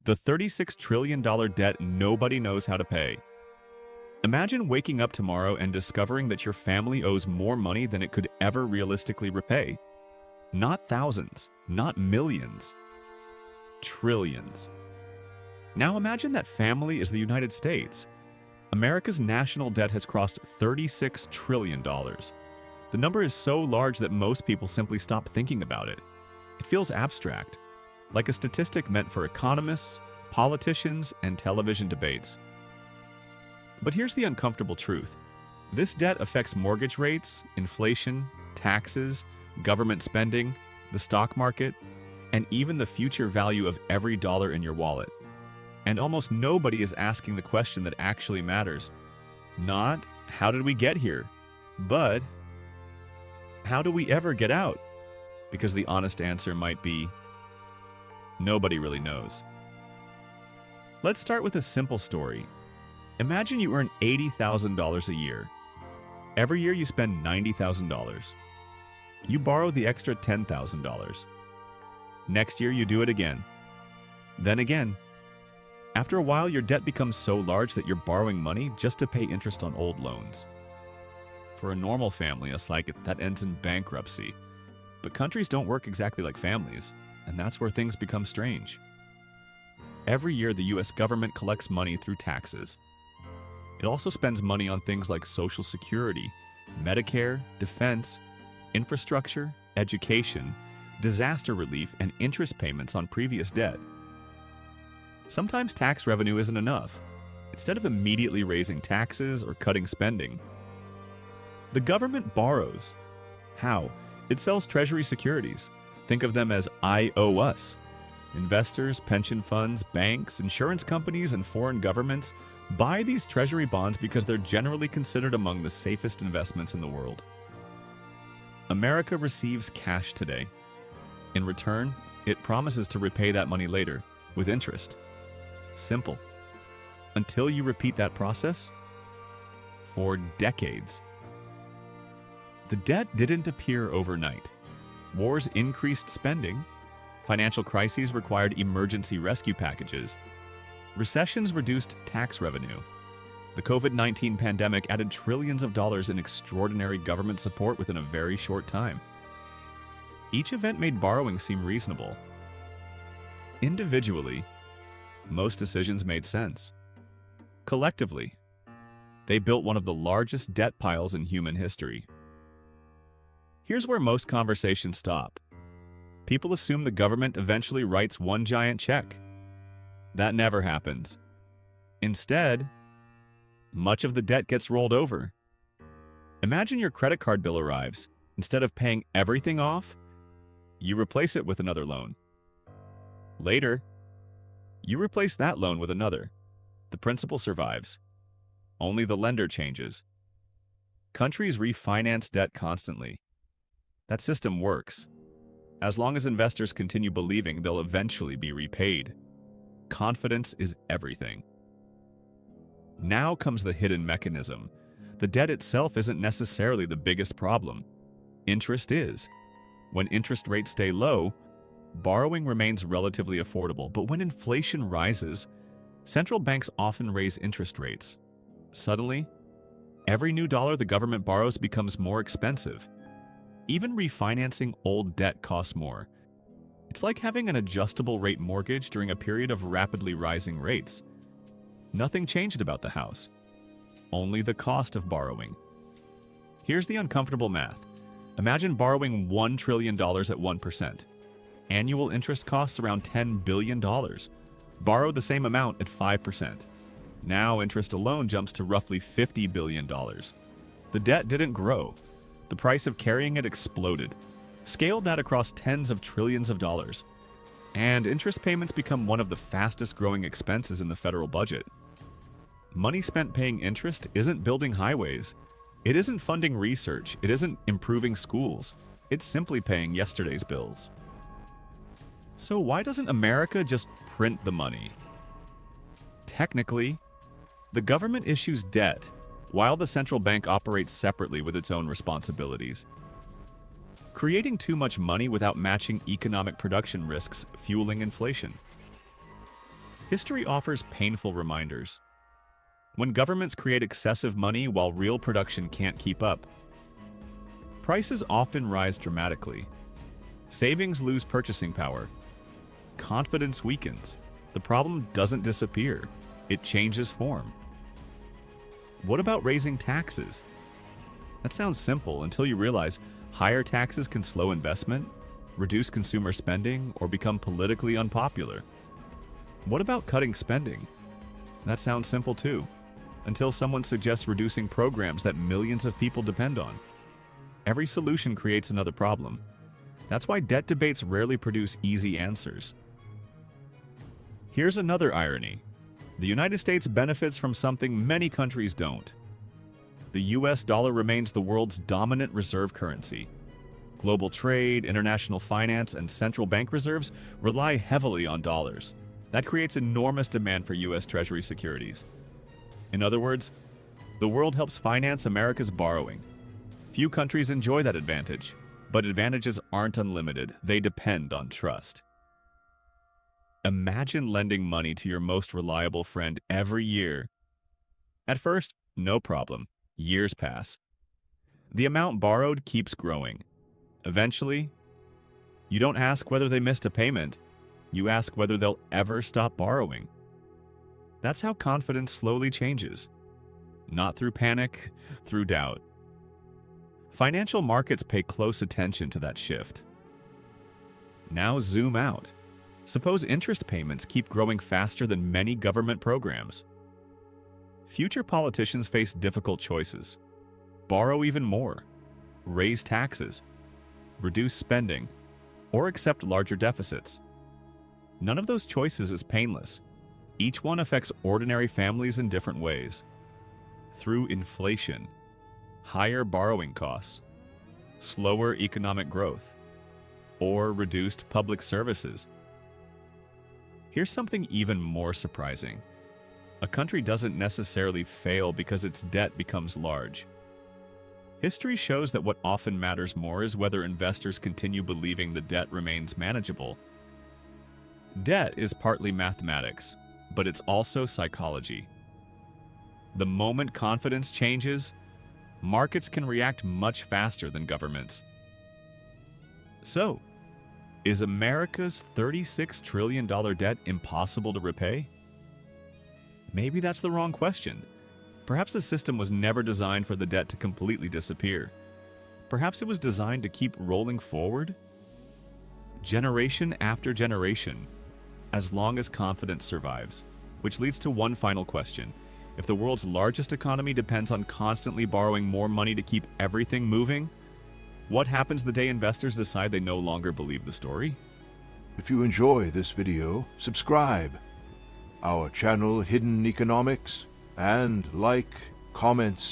The $36 trillion debt nobody knows how to pay. Imagine waking up tomorrow and discovering that your family owes more money than it could ever realistically repay. Not thousands, not millions, trillions. Now imagine that family is the United States. America's national debt has crossed $36 trillion. The number is so large that most people simply stop thinking about it. It feels abstract, like a statistic meant for economists, politicians, and television debates. But here's the uncomfortable truth. This debt affects mortgage rates, inflation, taxes, government spending, the stock market, and even the future value of every dollar in your wallet. And almost nobody is asking the question that actually matters. Not, how did we get here? But, how do we ever get out? Because the honest answer might be, nobody really knows. Let's start with a simple story. Imagine you earn $80,000 a year. Every year you spend $90,000. You borrow the extra $10,000. Next year you do it again. Then again. After a while, your debt becomes so large that you're borrowing money just to pay interest on old loans. For a normal family, that ends in bankruptcy. But countries don't work exactly like families, and that's where things become strange. Every year, the US government collects money through taxes. It also spends money on things like Social Security, Medicare, defense, infrastructure, education, disaster relief, and interest payments on previous debt. Sometimes tax revenue isn't enough. Instead of immediately raising taxes or cutting spending, the government borrows. How? It sells Treasury securities. Think of them as I owe us. Investors, pension funds, banks, insurance companies, and foreign governments buy these Treasury bonds because they're generally considered among the safest investments in the world. America receives cash today. In return, it promises to repay that money later, with interest. Simple. Until you repeat that process, for decades. The debt didn't appear overnight. Wars increased spending. Financial crises required emergency rescue packages. Recessions reduced tax revenue. The COVID-19 pandemic added trillions of dollars in extraordinary government support within a very short time. Each event made borrowing seem reasonable. Individually, most decisions made sense. Collectively, they built one of the largest debt piles in human history. Here's where most conversations stop. People assume the government eventually writes one giant check. That never happens. Instead, much of the debt gets rolled over. Imagine your credit card bill arrives. Instead of paying everything off, you replace it with another loan. Later, you replace that loan with another. The principal survives. Only the lender changes. Countries refinance debt constantly. That system works. As long as investors continue believing they'll eventually be repaid. Confidence is everything. Now comes the hidden mechanism. The debt itself isn't necessarily the biggest problem. Interest is. When interest rates stay low, borrowing remains relatively affordable, but when inflation rises, central banks often raise interest rates. Suddenly, every new dollar the government borrows becomes more expensive. Even refinancing old debt costs more. It's like having an adjustable rate mortgage during a period of rapidly rising rates. Nothing changed about the house, only the cost of borrowing. Here's the uncomfortable math. Imagine borrowing $1 trillion at 1%. Annual interest costs around $10 billion. Borrow the same amount at 5%. Now interest alone jumps to roughly $50 billion. The debt didn't grow. The price of carrying it exploded. Scale that across tens of trillions of dollars. And interest payments become one of the fastest growing expenses in the federal budget. Money spent paying interest isn't building highways. It isn't funding research. It isn't improving schools. It's simply paying yesterday's bills. So why doesn't America just print the money? Technically, the government issues debt, while the central bank operates separately with its own responsibilities. Creating too much money without matching economic production risks fueling inflation. History offers painful reminders. When governments create excessive money while real production can't keep up, prices often rise dramatically. Savings lose purchasing power. Confidence weakens. The problem doesn't disappear. It changes form. What about raising taxes? That sounds simple until you realize higher taxes can slow investment, reduce consumer spending, or become politically unpopular. What about cutting spending? That sounds simple too, until someone suggests reducing programs that millions of people depend on. Every solution creates another problem. That's why debt debates rarely produce easy answers. Here's another irony. The United States benefits from something many countries don't. The US dollar remains the world's dominant reserve currency. Global trade, international finance, and central bank reserves rely heavily on dollars. That creates enormous demand for US Treasury securities. In other words, the world helps finance America's borrowing. Few countries enjoy that advantage, but advantages aren't unlimited. They depend on trust. Imagine lending money to your most reliable friend every year. At first, no problem. Years pass. The amount borrowed keeps growing. Eventually, you don't ask whether they missed a payment. You ask whether they'll ever stop borrowing. That's how confidence slowly changes. Not through panic, through doubt. Financial markets pay close attention to that shift. Now zoom out. Suppose interest payments keep growing faster than many government programs. Future politicians face difficult choices. Borrow even more, raise taxes, reduce spending, or accept larger deficits. None of those choices is painless. Each one affects ordinary families in different ways. Through inflation, higher borrowing costs, slower economic growth, or reduced public services. Here's something even more surprising. A country doesn't necessarily fail because its debt becomes large. History shows that what often matters more is whether investors continue believing the debt remains manageable. Debt is partly mathematics, but it's also psychology. The moment confidence changes, markets can react much faster than governments. So, is America's $36 trillion debt impossible to repay? Maybe that's the wrong question. Perhaps the system was never designed for the debt to completely disappear. Perhaps it was designed to keep rolling forward, generation after generation, as long as confidence survives. Which leads to one final question. If the world's largest economy depends on constantly borrowing more money to keep everything moving, what happens the day investors decide they no longer believe the story? If you enjoy this video, subscribe our channel Hidden Economics and like, comments,